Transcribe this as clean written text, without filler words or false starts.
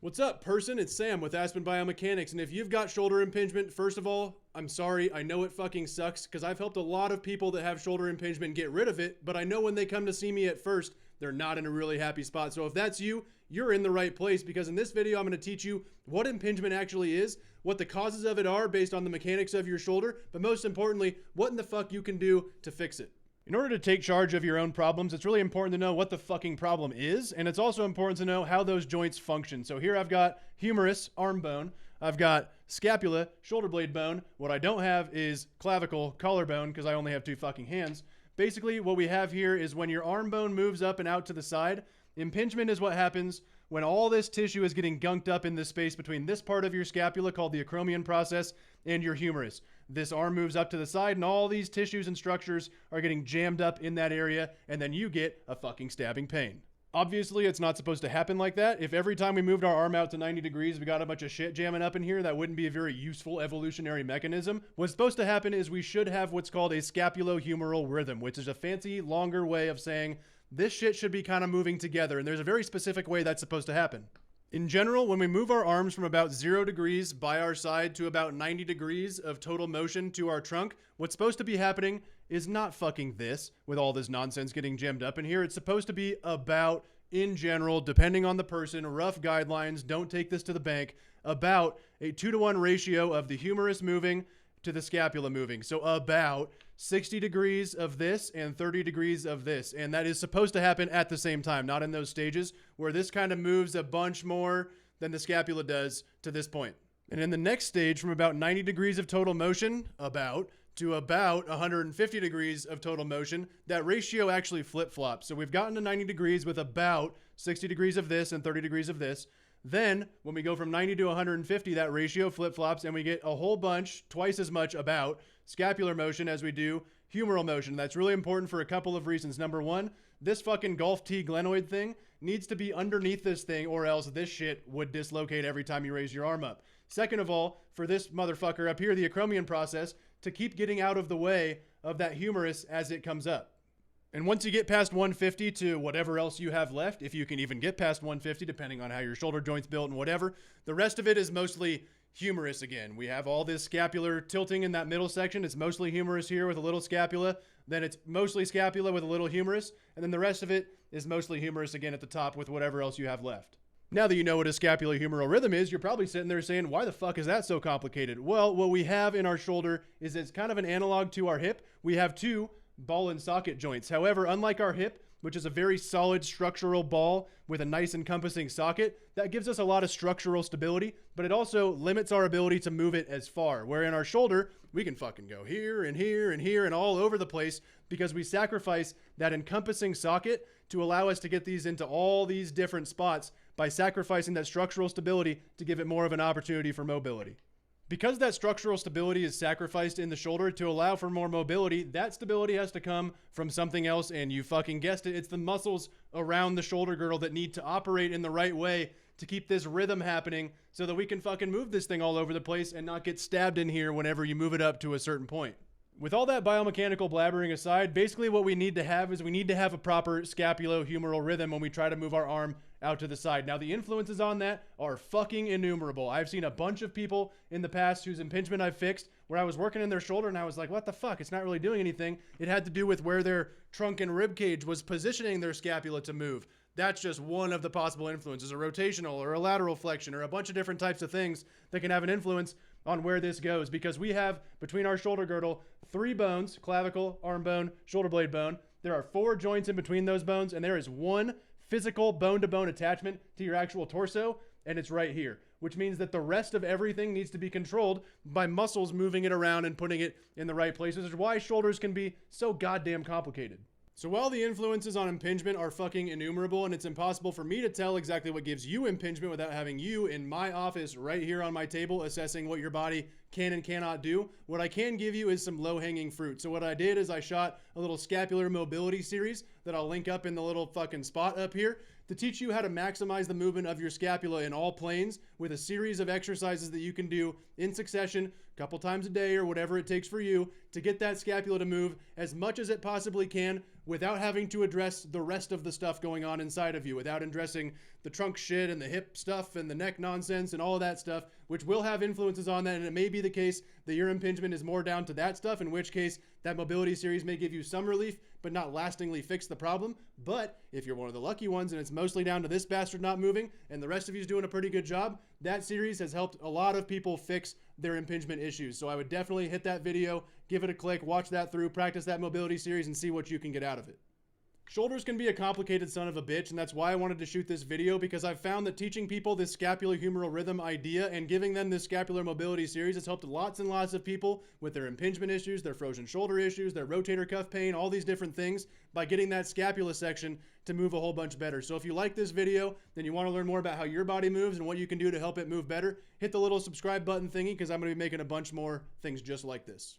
What's up, person? It's Sam with Aspen Biomechanics, and if you've got shoulder impingement, first of all, I'm sorry. I know it fucking sucks, because I've helped a lot of people that have shoulder impingement get rid of it, but I know when they come to see me at first, they're not in a really happy spot. So if that's you, you're in the right place, because in this video, I'm going to teach you what impingement actually is, what the causes of it are based on the mechanics of your shoulder, but most importantly, what in the fuck you can do to fix it. In order to take charge of your own problems, it's really important to know what the fucking problem is, and it's also important to know how those joints function. So here I've got humerus, arm bone. I've got scapula, shoulder blade bone. What I don't have is clavicle, collarbone, because I only have two fucking hands. Basically, what we have here is when your arm bone moves up and out to the side, impingement is what happens when all this tissue is getting gunked up in the space between this part of your scapula called the acromion process and your humerus. This arm moves up to the side and all these tissues and structures are getting jammed up in that area, and then you get a fucking stabbing pain. Obviously, it's not supposed to happen like that. If every time we moved our arm out to 90 degrees, we got a bunch of shit jamming up in here, that wouldn't be a very useful evolutionary mechanism. What's supposed to happen is we should have what's called a scapulohumeral rhythm, which is a fancy, longer way of saying this shit should be kind of moving together, and there's a very specific way that's supposed to happen. In general, when we move our arms from about 0 degrees by our side to about 90 degrees of total motion to our trunk, what's supposed to be happening is not fucking this, with all this nonsense getting jammed up in here. It's supposed to be about, in general, depending on the person, rough guidelines, don't take this to the bank, about a 2-to-1 ratio of the humerus moving to the scapula moving. So about 60 degrees of this and 30 degrees of this. And that is supposed to happen at the same time, not in those stages where this kind of moves a bunch more than the scapula does to this point. And in the next stage, from about 90 degrees of total motion, to about 150 degrees of total motion, that ratio actually flip-flops. So we've gotten to 90 degrees with about 60 degrees of this and 30 degrees of this. Then, when we go from 90 to 150, that ratio flip-flops, and we get a whole bunch, twice as much about scapular motion as we do humeral motion. That's really important for a couple of reasons. Number one, this fucking golf tee glenoid thing needs to be underneath this thing, or else this shit would dislocate every time you raise your arm up. Second of all, for this motherfucker up here, the acromion process, to keep getting out of the way of that humerus as it comes up. And once you get past 150 to whatever else you have left, if you can even get past 150, depending on how your shoulder joint's built and whatever, the rest of it is mostly humerus again. We have all this scapular tilting in that middle section. It's mostly humerus here with a little scapula. Then it's mostly scapula with a little humerus. And then the rest of it is mostly humerus again at the top with whatever else you have left. Now that you know what a scapulohumeral rhythm is, you're probably sitting there saying, why the fuck is that so complicated? Well, what we have in our shoulder is it's kind of an analog to our hip. We have two ball and socket joints. However, unlike our hip, which is a very solid structural ball with a nice encompassing socket, that gives us a lot of structural stability, but it also limits our ability to move it as far. Where in our shoulder, we can fucking go here and here and here and all over the place because we sacrifice that encompassing socket to allow us to get these into all these different spots by sacrificing that structural stability to give it more of an opportunity for mobility. Because that structural stability is sacrificed in the shoulder to allow for more mobility, that stability has to come from something else, and you fucking guessed it, it's the muscles around the shoulder girdle that need to operate in the right way to keep this rhythm happening so that we can fucking move this thing all over the place and not get stabbed in here whenever you move it up to a certain point. With all that biomechanical blabbering aside, basically what we need to have is we need to have a proper scapulohumeral rhythm when we try to move our arm out to the side. Now, the influences on that are fucking innumerable. I've seen a bunch of people in the past whose impingement I've fixed where I was working in their shoulder and I was like, what the fuck? It's not really doing anything. It had to do with where their trunk and rib cage was positioning their scapula to move. That's just one of the possible influences, a rotational or a lateral flexion or a bunch of different types of things that can have an influence on where this goes, because we have between our shoulder girdle 3 bones: clavicle, arm bone, shoulder blade bone. There are 4 joints in between those bones, and there is one physical bone-to-bone attachment to your actual torso, and it's right here, which means that the rest of everything needs to be controlled by muscles moving it around and putting it in the right places, which is why shoulders can be so goddamn complicated. So while the influences on impingement are fucking innumerable and it's impossible for me to tell exactly what gives you impingement without having you in my office right here on my table assessing what your body can and cannot do, what I can give you is some low-hanging fruit. So what I did is I shot a little scapular mobility series that I'll link up in the little fucking spot up here to teach you how to maximize the movement of your scapula in all planes with a series of exercises that you can do in succession a couple times a day or whatever it takes for you to get that scapula to move as much as it possibly can without having to address the rest of the stuff going on inside of you, without addressing the trunk shit and the hip stuff and the neck nonsense and all of that stuff, which will have influences on that. And it may be the case that your impingement is more down to that stuff, in which case that mobility series may give you some relief, but not lastingly fix the problem. But if you're one of the lucky ones and it's mostly down to this bastard not moving and the rest of you's doing a pretty good job, that series has helped a lot of people fix their impingement issues. So I would definitely hit that video, give it a click, watch that through, practice that mobility series, and see what you can get out of it. Shoulders can be a complicated son of a bitch, and that's why I wanted to shoot this video, because I've found that teaching people this scapulohumeral rhythm idea and giving them this scapular mobility series has helped lots and lots of people with their impingement issues, their frozen shoulder issues, their rotator cuff pain, all these different things, by getting that scapula section to move a whole bunch better. So if you like this video, then you want to learn more about how your body moves and what you can do to help it move better, hit the little subscribe button thingy, because I'm going to be making a bunch more things just like this.